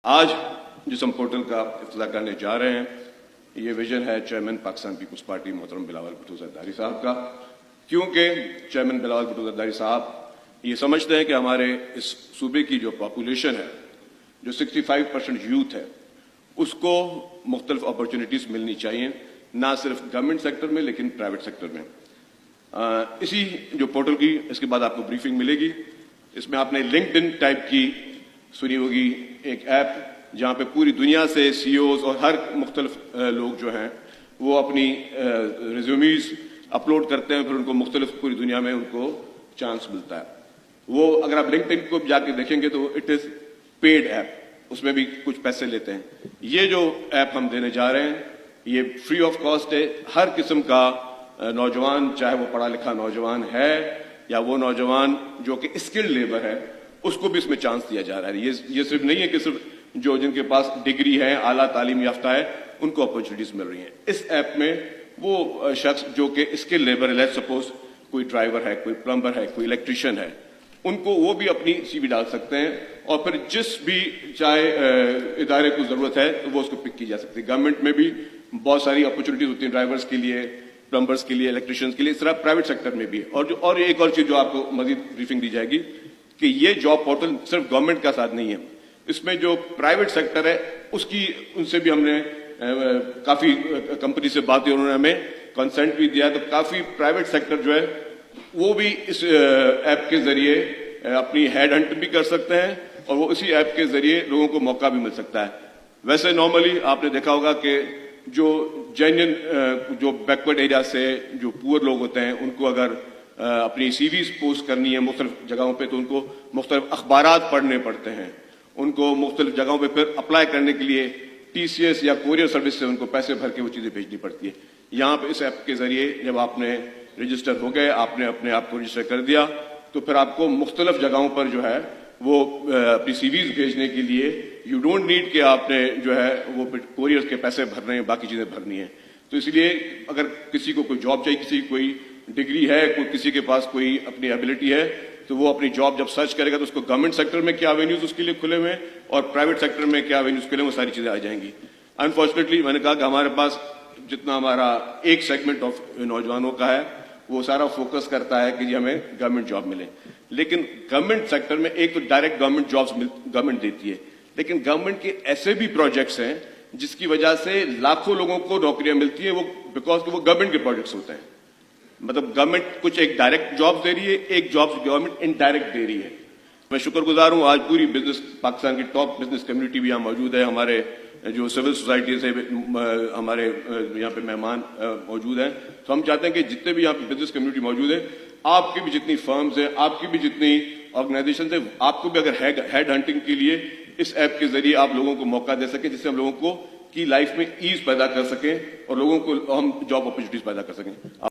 आज जिस हम पोर्टल का इफ्तिताह करने जा रहे हैं, ये विजन है चेयरमैन पाकिस्तान पीपल्स पार्टी मोहतरम बिलावल भुट्टो ज़रदारी साहब का, क्योंकि चेयरमैन बिलावल भुट्टो ज़रदारी साहब ये समझते हैं कि हमारे इस सूबे की जो पॉपुलेशन है, जो 65% यूथ है, उसको मुख्तलिफ अपॉर्चुनिटीज़ मिलनी चाहिए, ना सिर्फ गवर्नमेंट सेक्टर में लेकिन प्राइवेट सेक्टर में। इसी जो पोर्टल की इसके बाद आपको ब्रीफिंग मिलेगी। इसमें आपने लिंक्डइन टाइप की सुनी होगी एक ऐप, जहां पे पूरी दुनिया से सीईओज और हर मुख्तलिफ लोग जो हैं वो अपनी रिज्यूमीज अपलोड करते हैं, फिर उनको मुख्तलिफ पूरी दुनिया में उनको चांस मिलता है। वो अगर आप लिंक्डइन को जाके देखेंगे तो इट इज पेड ऐप, उसमें भी कुछ पैसे लेते हैं। ये जो ऐप हम देने जा रहे हैं ये फ्री ऑफ कॉस्ट है। हर किस्म का नौजवान, चाहे वो पढ़ा लिखा नौजवान है या वो नौजवान जो कि स्किल्ड लेबर है, उसको भी इसमें चांस दिया जा रहा है। ये सिर्फ नहीं है कि सिर्फ जो जिनके पास डिग्री है, आला तालीम याफ्ता है, उनको अपॉर्चुनिटीज मिल रही हैं। इस ऐप में वो शख्स जो कि स्किल्ड लेबर है, लेट्स सपोज कोई ड्राइवर है, कोई प्लम्बर है, कोई इलेक्ट्रिशियन है, उनको वो भी अपनी सीवी डाल सकते हैं और फिर जिस भी चाहे इदारे को जरूरत है तो वो उसको पिक की जा सकती है। गवर्नमेंट में भी बहुत सारी अपॉर्चुनिटीज होती हैं, ड्राइवर्स के लिए, प्लम्बर्स के लिए, इलेक्ट्रिशियंस के लिए, इस तरह प्राइवेट सेक्टर में भी है। और एक और चीज जो आपको मजीद ब्रीफिंग दी जाएगी कि ये जॉब पोर्टल सिर्फ गवर्नमेंट का साथ नहीं है, इसमें जो प्राइवेट सेक्टर है उसकी उनसे भी हमने काफी कंपनी से बात की, उन्होंने हमें कंसेंट भी दिया, तो काफी प्राइवेट सेक्टर जो है वो भी इस ऐप के जरिए अपनी हेड हंट भी कर सकते हैं और वो इसी ऐप के जरिए लोगों को मौका भी मिल सकता है। वैसे नॉर्मली आपने देखा होगा कि जो जेन्युइन जो बैकवर्ड एरिया से जो पुअर लोग होते हैं, उनको अगर अपनी सीवीज पोस्ट करनी है मुख्तलिफ जगहों पे, तो उनको मुख्तलिफ अखबारात पढ़ने पड़ते हैं, उनको मुख्तलिफ जगहों पे फिर अप्लाई करने के लिए टीसीएस या कोरियर सर्विस से उनको पैसे भर के वो चीजें भेजनी पड़ती है। यहाँ पे इस ऐप के जरिए जब आपने रजिस्टर हो गए, आपने अपने आप को रजिस्टर कर दिया, तो फिर आपको मुख्तलिफ जगहों पर जो है वो अपनी सीवीज भेजने के लिए यू डोंट नीड कि आपने जो है वो कोरियर के पैसे भरने हैं, बाकी चीजें भरनी है। तो इसलिए अगर किसी को कोई जॉब चाहिए, किसी की कोई डिग्री है, किसी के पास कोई अपनी एबिलिटी है, तो वो अपनी जॉब जब सर्च करेगा तो उसको गवर्नमेंट सेक्टर में क्या एवेन्यूज उसके लिए खुले हुए हैं और प्राइवेट सेक्टर में क्या एवेन्यूज खुले, वो सारी चीजें आ जाएंगी। अनफॉर्चुनेटली मैंने कहा कि हमारे पास जितना हमारा एक सेगमेंट ऑफ नौजवानों का है वो सारा फोकस करता है कि जी हमें गवर्नमेंट जॉब मिले, लेकिन गवर्नमेंट सेक्टर में एक तो डायरेक्ट गवर्नमेंट जॉब्स गवर्नमेंट देती है, लेकिन गवर्नमेंट के ऐसे भी प्रोजेक्ट्स हैं जिसकी वजह से लाखों लोगों को नौकरियां मिलती हैं, वो बिकॉज वो गवर्नमेंट के प्रोजेक्ट्स होते हैं। मतलब गवर्नमेंट कुछ एक डायरेक्ट जॉब दे रही है, एक जॉब गवर्नमेंट इनडायरेक्ट दे रही है। मैं शुक्रगुजार हूं, आज पूरी बिजनेस पाकिस्तान की टॉप बिजनेस कम्युनिटी भी यहाँ मौजूद है, हमारे जो सिविल सोसाइटी से हमारे यहाँ पे मेहमान मौजूद हैं। तो हम चाहते हैं कि जितने भी यहाँ पे बिजनेस कम्युनिटी मौजूद है, आपकी भी जितनी फर्म्स हैं, आपकी भी जितनी ऑर्गेनाइजेशन है, आपको भी अगर हेड हंटिंग के लिए इस ऐप के जरिए आप लोगों को मौका दे सकें, जिससे हम लोगों को की लाइफ में ईज पैदा कर सकें और लोगों को हम जॉब अपॉर्चुनिटीज पैदा कर सकें।